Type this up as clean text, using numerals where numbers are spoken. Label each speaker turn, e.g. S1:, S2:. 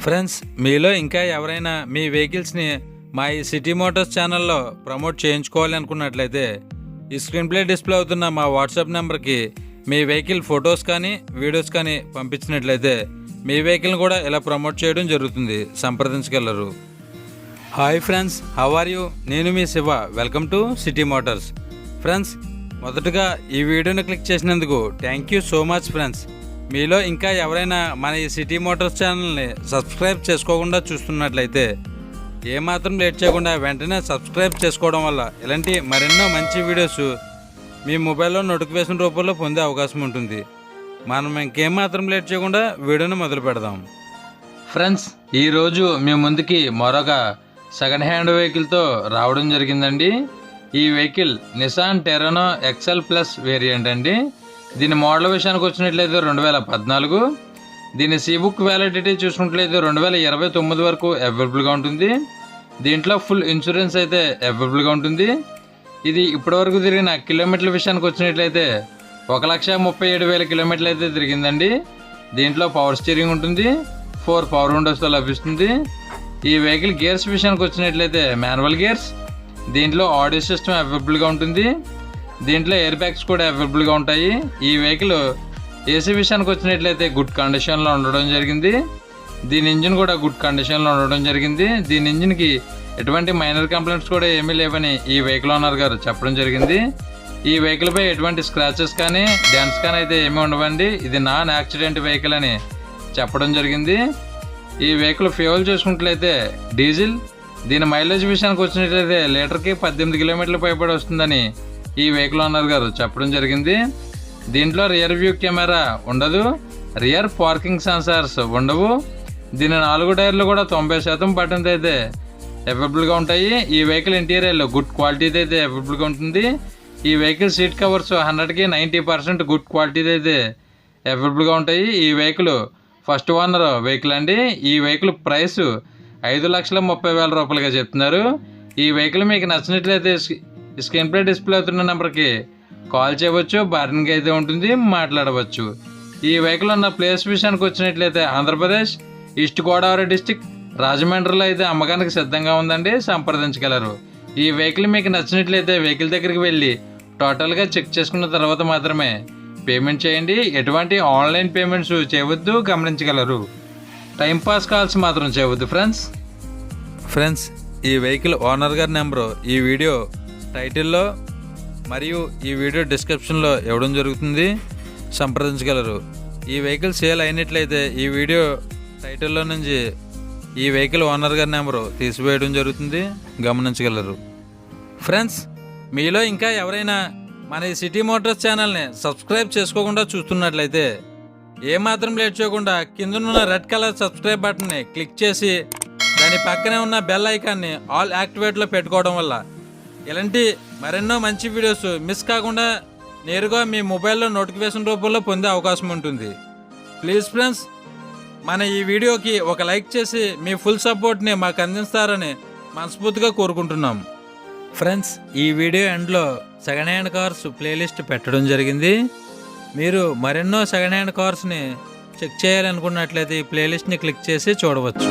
S1: Friends, మీలో ఇంకా ఎవరైనా మీ వెహికల్స్ని మా ఈ సిటీ మోటార్స్ ఛానల్లో ప్రమోట్ చేయించుకోవాలి అనుకున్నట్లయితే ఈ స్క్రీన్ ప్లే డిస్ప్లే అవుతున్న మా వాట్సాప్ నెంబర్కి మీ వెహికల్ ఫొటోస్ కానీ వీడియోస్ కానీ పంపించినట్లయితే మీ వెహికల్ని కూడా ఇలా ప్రమోట్ చేయడం జరుగుతుంది. సంప్రదించగలరు. Hi friends, how are you? నేను మీ Shiva. Welcome to city motors. Friends, మొదటగా ఈ వీడియోని క్లిక్ చేసినందుకు thank you so much friends. మీలో ఇంకా ఎవరైనా మన ఈ సిటీ మోటార్స్ ఛానల్ని సబ్స్క్రైబ్ చేసుకోకుండా చూస్తున్నట్లయితే ఏమాత్రం లేట్ చేయకుండా వెంటనే సబ్స్క్రైబ్ చేసుకోవడం వల్ల ఇలాంటి మరెన్నో మంచి వీడియోస్ మీ మొబైల్లో నోటిఫికేషన్ రూపంలో పొందే అవకాశం ఉంటుంది. మనం ఇంకేమాత్రం లేట్ చేయకుండా వీడియోని మొదలు పెడదాం. ఫ్రెండ్స్, ఈరోజు మీ ముందుకి మరొక సెకండ్ హ్యాండ్ వెహికల్తో రావడం జరిగిందండి. ఈ వెహికల్ నిసాన్ టెరానో XLPlus వేరియంట్ అండి. దీని మోడల్ విషయానికి వచ్చినట్లయితే 2014. దీని సీబుక్ వ్యాలిడిటీ చూసుకున్నట్లయితే 2029 వరకు అవైలబుల్గా ఉంటుంది. దీంట్లో ఫుల్ ఇన్సూరెన్స్ అయితే అవైలబుల్గా ఉంటుంది. ఇది ఇప్పటివరకు తిరిగిన కిలోమీటర్ల విషయానికి వచ్చినట్లయితే 1,37,000 కిలోమీటర్లు అయితే తిరిగిందండి. దీంట్లో పవర్ స్టీరింగ్ ఉంటుంది, 4 పవర్ విండోస్తో లభిస్తుంది. ఈ వెహికల్ గేర్స్ విషయానికి వచ్చినట్లయితే మాన్యువల్ గేర్స్. దీంట్లో ఆడియో సిస్టమ్ అవైలబుల్గా ఉంటుంది. దీంట్లో ఎయిర్ బ్యాగ్స్ కూడా అవైలబుల్గా ఉంటాయి. ఈ వెహికల్ ఏసీ విషయానికి వచ్చినట్లయితే గుడ్ కండిషన్లో ఉండడం జరిగింది. దీని ఇంజిన్ కూడా గుడ్ కండిషన్లో ఉండడం జరిగింది. దీని ఇంజిన్కి ఎటువంటి మైనర్ కంప్లైంట్స్ కూడా ఏమీ లేవని ఈ వెహికల్ ఓనర్ గారు చెప్పడం జరిగింది. ఈ వెహికల్పై ఎటువంటి స్క్రాచెస్ కానీ డ్యాన్స్ కానీ అయితే ఏమీ ఉండవండి. ఇది నాన్ యాక్సిడెంట్ వెహికల్ అని చెప్పడం జరిగింది. ఈ వెహికల్ ఫ్యూయల్ చూసుకున్నట్లయితే డీజిల్. దీని మైలేజ్ విషయానికి వచ్చినట్లయితే లీటర్కి 18 కిలోమీటర్ల పైబడి వస్తుందని ఈ వెహికల్ ఓనర్ గారు చెప్పడం జరిగింది. దీంట్లో రియర్ వ్యూ కెమెరా ఉండదు, రియర్ పార్కింగ్ సెన్సార్స్ ఉండవు. దీని 4 టైర్లు కూడా 90% బటన్స్ అయితే అవైలబుల్గా ఉంటాయి. ఈ వెహికల్ ఇంటీరియర్లో గుడ్ క్వాలిటీది అయితే అవైలబుల్గా ఉంటుంది. ఈ వెహికల్ సీట్ కవర్స్ 100కి 90% గుడ్ క్వాలిటీది అయితే అవైలబుల్గా ఉంటాయి. ఈ వెహికల్ ఫస్ట్ ఓనర్ వెహికల్ అండి. ఈ వెహికల్ ప్రైస్ 5,30,000 రూపాయలుగా చెప్తున్నారు. ఈ వెహికల్ మీకు నచ్చినట్లయితే స్క్రీన్ ప్లే డిస్ప్లే అవుతున్న నెంబర్కి కాల్ చేయవచ్చు, బార్గెనింగ్ అయితే ఉంటుంది, మాట్లాడవచ్చు. ఈ వెహికల్ ఉన్న ప్లేస్ విషయానికి వచ్చినట్లయితే ఆంధ్రప్రదేశ్ ఈస్ట్ గోదావరి డిస్టిక్ రాజమండ్రిలో అయితే అమ్మకానికి సిద్ధంగా ఉందండి. సంప్రదించగలరు. ఈ వెహికల్ మీకు నచ్చినట్లయితే వెహికల్ దగ్గరికి వెళ్ళి టోటల్గా చెక్ చేసుకున్న తర్వాత మాత్రమే పేమెంట్ చేయండి. ఎటువంటి ఆన్లైన్ పేమెంట్స్ చేయవద్దు, గమనించగలరు. టైంపాస్ కాల్స్ మాత్రం చేయవద్దు ఫ్రెండ్స్, ఈ వెహికల్ ఓనర్ గారి నెంబరు ఈ వీడియో టైటిల్లో మరియు ఈ వీడియో డిస్క్రిప్షన్లో ఇవ్వడం జరుగుతుంది. సంప్రదించగలరు. ఈ వెహికల్ సేల్ అయినట్లయితే ఈ వీడియో టైటిల్లో నుంచి ఈ వెహికల్ ఓనర్ గారి నెంబరు తీసివేయడం జరుగుతుంది. గమనించగలరు. ఫ్రెండ్స్, మీలో ఇంకా ఎవరైనా మన ఈ సిటీ మోటార్స్ ఛానల్ని సబ్స్క్రైబ్ చేసుకోకుండా చూస్తున్నట్లయితే ఏమాత్రం లేట్ చేయకుండా కిందనున్న రెడ్ కలర్ సబ్స్క్రైబ్ బటన్ని క్లిక్ చేసి దాని పక్కనే ఉన్న బెల్ ఐకాన్ని ఆల్ యాక్టివేట్లో పెట్టుకోవడం వల్ల ఇలాంటి మరెన్నో మంచి వీడియోస్ మిస్ కాకుండా నేరుగా మీ మొబైల్లో నోటిఫికేషన్ రూపంలో పొందే అవకాశం ఉంటుంది. ప్లీజ్ ఫ్రెండ్స్, మన ఈ వీడియోకి ఒక లైక్ చేసి మీ ఫుల్ సపోర్ట్ని మాకు అందిస్తారని మనస్ఫూర్తిగా కోరుకుంటున్నాం. ఫ్రెండ్స్, ఈ వీడియో ఎండ్లో సెకండ్ హ్యాండ్ కార్స్ ప్లేలిస్ట్ పెట్టడం జరిగింది. మీరు మరెన్నో సెకండ్ హ్యాండ్ కార్స్ని చెక్ చేయాలనుకున్నట్లయితే ఈ ప్లేలిస్ట్ని క్లిక్ చేసి చూడవచ్చు.